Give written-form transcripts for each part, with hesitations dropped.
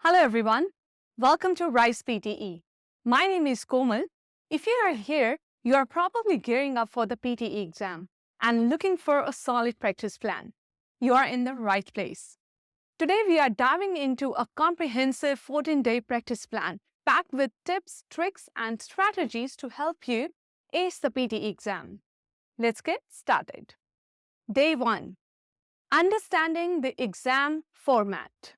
Hello everyone, welcome to Rise PTE. My name is Komal. If you are here, you are probably gearing up for the PTE exam and looking for a solid practice plan. You are in the right place. Today we are diving into a comprehensive 14-day practice plan packed with tips, tricks and strategies to help you ace the PTE exam. Let's get started. Day 1. Understanding the exam format.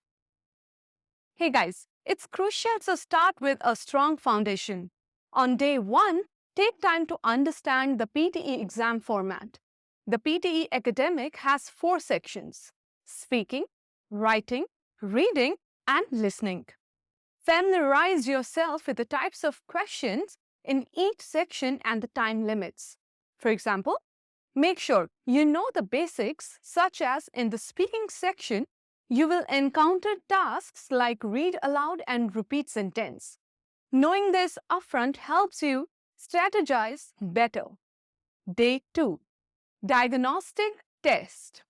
Hey guys, it's crucial to start with a strong foundation. On day 1, take time to understand the PTE exam format. The PTE academic has 4 sections: speaking, writing, reading, and listening. Familiarize yourself with the types of questions in each section and the time limits. For example, make sure you know the basics, such as in the speaking section, you will encounter tasks like read aloud and repeat sentence. Knowing this upfront helps you strategize better. Day 2. Diagnostic test.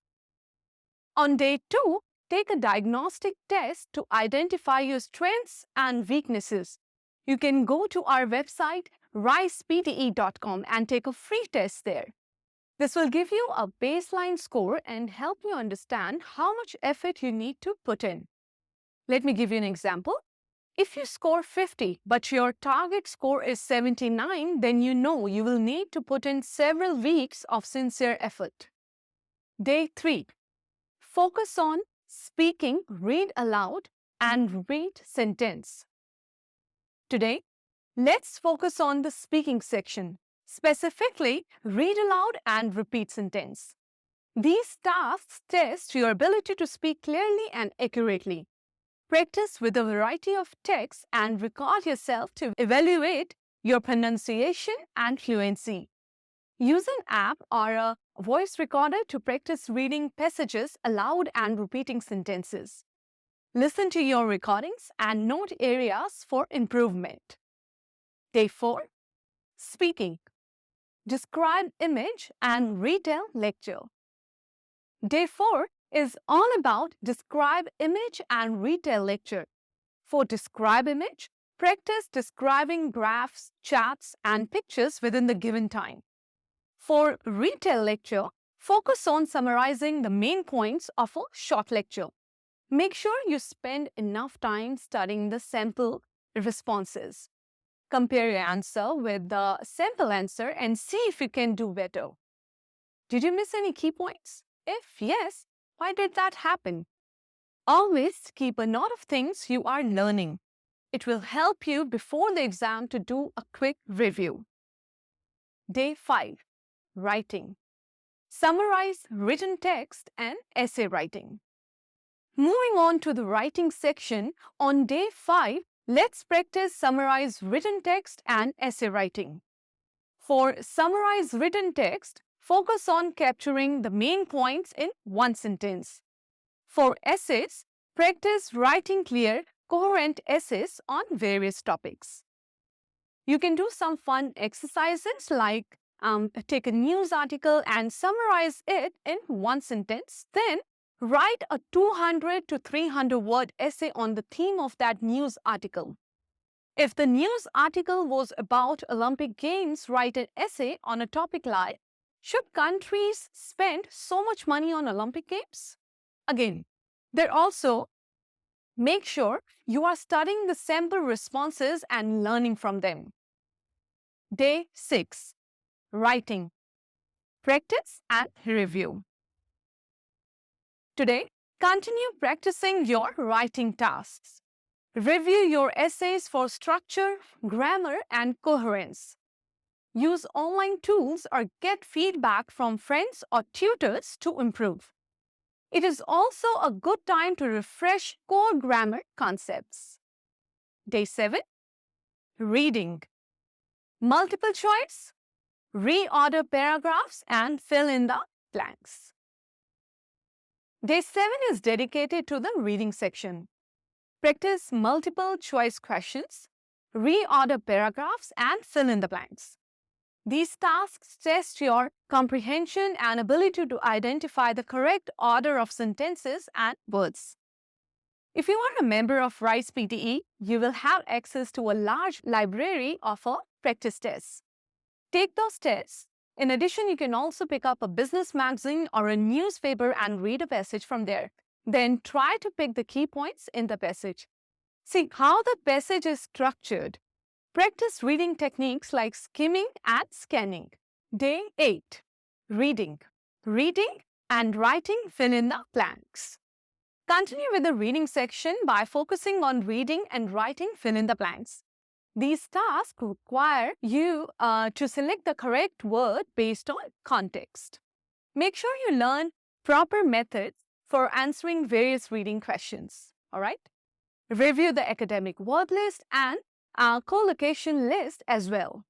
On day 2, take a diagnostic test to identify your strengths and weaknesses. You can go to our website risepte.com and take a free test there. This will give you a baseline score and help you understand how much effort you need to put in. Let me give you an example. If you score 50 but your target score is 79, then you know you will need to put in several weeks of sincere effort. Day 3. Focus on speaking, read aloud, and read sentence. Today, let's focus on the speaking section. Specifically, read aloud and repeat sentence. These tasks test your ability to speak clearly and accurately. Practice with a variety of texts and record yourself to evaluate your pronunciation and fluency. Use an app or a voice recorder to practice reading passages aloud and repeating sentences. Listen to your recordings and note areas for improvement. Day 4. Speaking. Describe image and retell lecture. Day 4 is all about describe image and retell lecture. For describe image, practice describing graphs, charts, and pictures within the given time. For retell lecture, focus on summarizing the main points of a short lecture. Make sure you spend enough time studying the sample responses. Compare your answer with the sample answer and see if you can do better. Did you miss any key points? If yes, why did that happen? Always keep a note of things you are learning. It will help you before the exam to do a quick review. Day 5. Writing. Summarize written text and essay writing. Moving on to the writing section, on day 5, let's practice summarize written text and essay writing. For summarize written text, focus on capturing the main points in one sentence. For essays, practice writing clear, coherent essays on various topics. You can do some fun exercises like take a news article and summarize it in one sentence, then write a 200 to 300 word essay on the theme of that news article. If the news article was about Olympic Games, write an essay on a topic like, should countries spend so much money on Olympic Games? Again, there also make sure you are studying the sample responses and learning from them. Day 6. Writing. Practice and review. Today, continue practicing your writing tasks. Review your essays for structure, grammar, and coherence. Use online tools or get feedback from friends or tutors to improve. It is also a good time to refresh core grammar concepts. Day 7. Reading. Multiple choice. Reorder paragraphs and fill in the blanks. Day 7 is dedicated to the reading section. Practice multiple choice questions, reorder paragraphs, and fill in the blanks. These tasks test your comprehension and ability to identify the correct order of sentences and words. If you are a member of RISE PTE, you will have access to a large library of practice tests. Take those tests. In addition, you can also pick up a business magazine or a newspaper and read a passage from there. Then try to pick the key points in the passage. See how the passage is structured. Practice reading techniques like skimming and scanning. Day 8. Reading. Reading and writing fill in the blanks. Continue with the reading section by focusing on reading and writing fill in the blanks. These tasks require you to select the correct word based on context. Make sure you learn proper methods for answering various reading questions. All right? Review the academic word list and collocation list as well.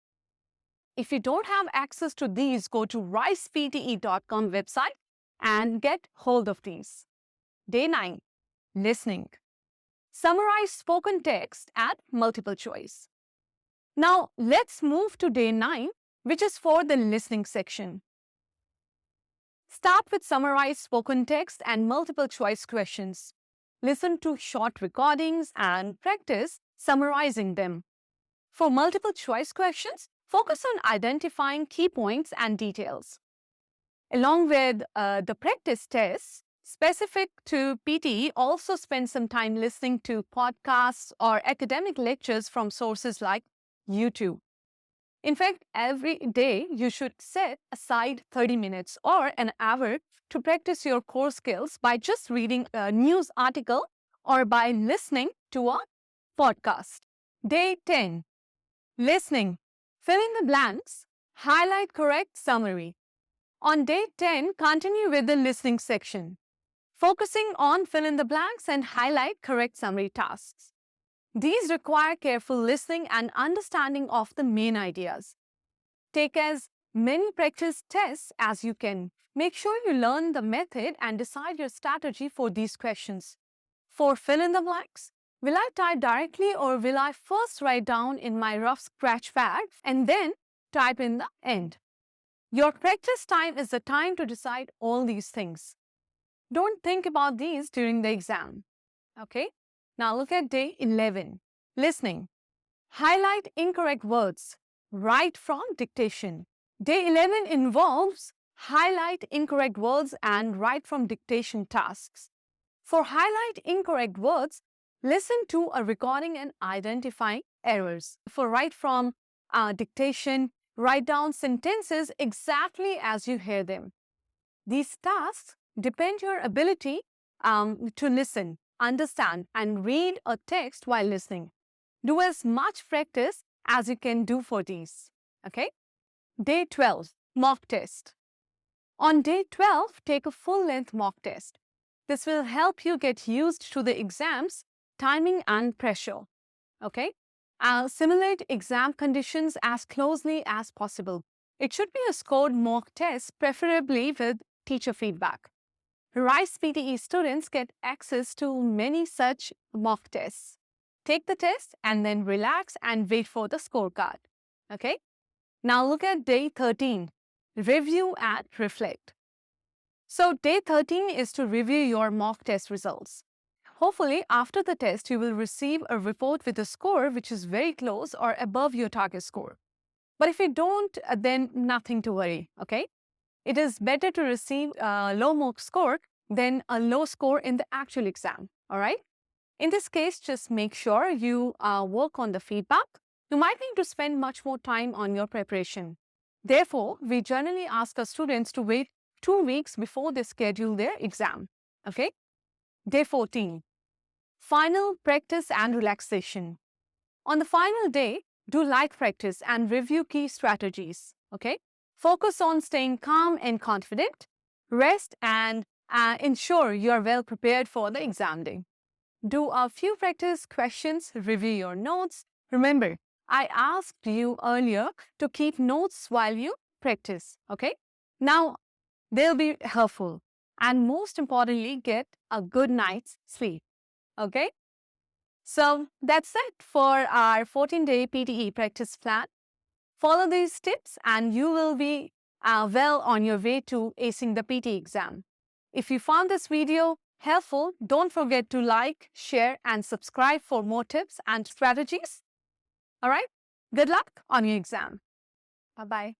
If you don't have access to these, go to risepte.com website and get hold of these. Day 9. Listening. Summarize spoken text at multiple choice. Now, let's move to day 9, which is for the listening section. Start with summarized spoken text and multiple choice questions. Listen to short recordings and practice summarizing them. For multiple choice questions, focus on identifying key points and details. Along with the practice tests, specific to PTE, also spend some time listening to podcasts or academic lectures from sources like YouTube. In fact, every day you should set aside 30 minutes or an hour to practice your core skills by just reading a news article or by listening to a podcast. Day 10. Listening. Fill in the blanks. Highlight correct summary. On day 10, continue with the listening section, focusing on fill in the blanks and highlight correct summary tasks. These require careful listening and understanding of the main ideas. Take as many practice tests as you can. Make sure you learn the method and decide your strategy for these questions. For fill in the blanks, will I type directly or will I first write down in my rough scratch pad and then type in the end? Your practice time is the time to decide all these things. Don't think about these during the exam. Okay? Now look at day 11. Listening. Highlight incorrect words. Write from dictation. Day 11 involves highlight incorrect words and write from dictation tasks. For highlight incorrect words, listen to a recording and identify errors. For write from dictation, write down sentences exactly as you hear them. These tasks depend your ability to listen, understand, and read a text while listening. Do as much practice as you can do for these. Okay? Day 12, mock test. On day 12, take a full-length mock test. This will help you get used to the exam's timing and pressure. Okay? Simulate exam conditions as closely as possible. It should be a scored mock test, preferably with teacher feedback. RISE PTE students get access to many such mock tests. Take the test and then relax and wait for the scorecard. Okay? Now look at day 13. Review and reflect. So day 13 is to review your mock test results. Hopefully, after the test, you will receive a report with a score which is very close or above your target score. But if you don't, then nothing to worry, okay? It is better to receive a low mock score than a low score in the actual exam, all right? In this case, just make sure you work on the feedback. You might need to spend much more time on your preparation. Therefore, we generally ask our students to wait 2 weeks before they schedule their exam, okay? Day 14. Final practice and relaxation. On the final day, do light practice and review key strategies, okay? Focus on staying calm and confident. Rest and ensure you are well prepared for the exam day. Do a few practice questions, review your notes. Remember, I asked you earlier to keep notes while you practice, okay? Now, they'll be helpful. And most importantly, get a good night's sleep, okay? So that's it for our 14-day PTE practice plan. Follow these tips and you will be well on your way to acing the PTE exam. If you found this video helpful, don't forget to like, share, and subscribe for more tips and strategies. All right? Good luck on your exam. Bye-bye.